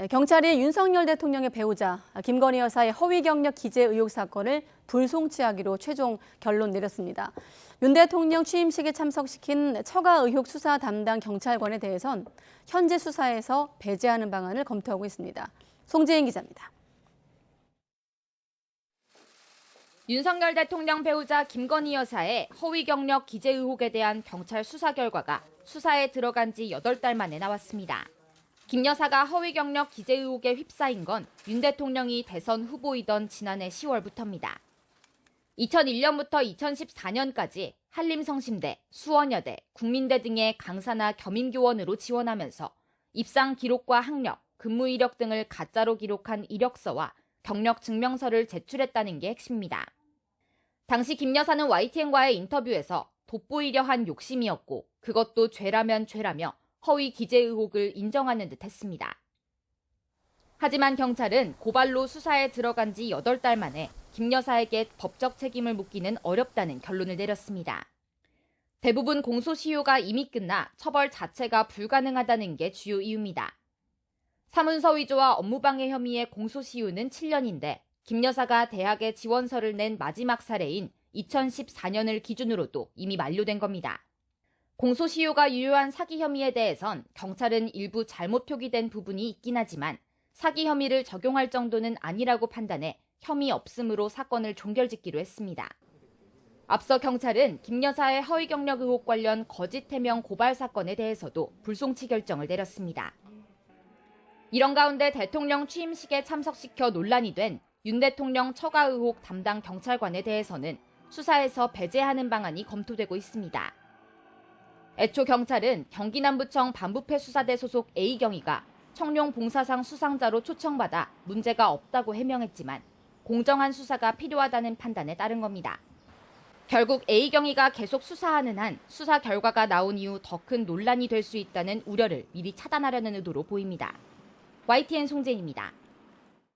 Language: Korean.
경찰이 윤석열 대통령의 배우자 김건희 여사의 허위 경력 기재 의혹 사건을 불송치하기로 최종 결론 내렸습니다. 윤 대통령 취임식에 참석시킨 처가 의혹 수사 담당 경찰관에 대해선 현재 수사에서 배제하는 방안을 검토하고 있습니다. 송재인 기자입니다. 윤석열 대통령 배우자 김건희 여사의 허위 경력 기재 의혹에 대한 경찰 수사 결과가 수사에 들어간 지 8달 만에 나왔습니다. 김 여사가 허위 경력 기재 의혹에 휩싸인 건 윤 대통령이 대선 후보이던 지난해 10월부터입니다. 2001년부터 2014년까지 한림성심대, 수원여대, 국민대 등의 강사나 겸임교원으로 지원하면서 입상 기록과 학력, 근무 이력 등을 가짜로 기록한 이력서와 경력 증명서를 제출했다는 게 핵심입니다. 당시 김 여사는 YTN과의 인터뷰에서 돋보이려 한 욕심이었고 그것도 죄라면 죄라며 허위 기재 의혹을 인정하는 듯 했습니다. 하지만 경찰은 고발로 수사에 들어간 지 8달 만에 김 여사에게 법적 책임을 묻기는 어렵다는 결론을 내렸습니다. 대부분 공소시효가 이미 끝나 처벌 자체가 불가능하다는 게 주요 이유입니다. 사문서 위조와 업무방해 혐의의 공소시효는 7년인데 김 여사가 대학에 지원서를 낸 마지막 사례인 2014년을 기준으로도 이미 만료된 겁니다. 공소시효가 유효한 사기 혐의에 대해선 경찰은 일부 잘못 표기된 부분이 있긴 하지만 사기 혐의를 적용할 정도는 아니라고 판단해 혐의 없음으로 사건을 종결짓기로 했습니다. 앞서 경찰은 김 여사의 허위 경력 의혹 관련 거짓 해명 고발 사건에 대해서도 불송치 결정을 내렸습니다. 이런 가운데 대통령 취임식에 참석시켜 논란이 된 윤 대통령 처가 의혹 담당 경찰관에 대해서는 수사에서 배제하는 방안이 검토되고 있습니다. 애초 경찰은 경기남부청 반부패 수사대 소속 A경위가 청룡 봉사상 수상자로 초청받아 문제가 없다고 해명했지만 공정한 수사가 필요하다는 판단에 따른 겁니다. 결국 A경위가 계속 수사하는 한 수사 결과가 나온 이후 더 큰 논란이 될 수 있다는 우려를 미리 차단하려는 의도로 보입니다. YTN 송재인입니다.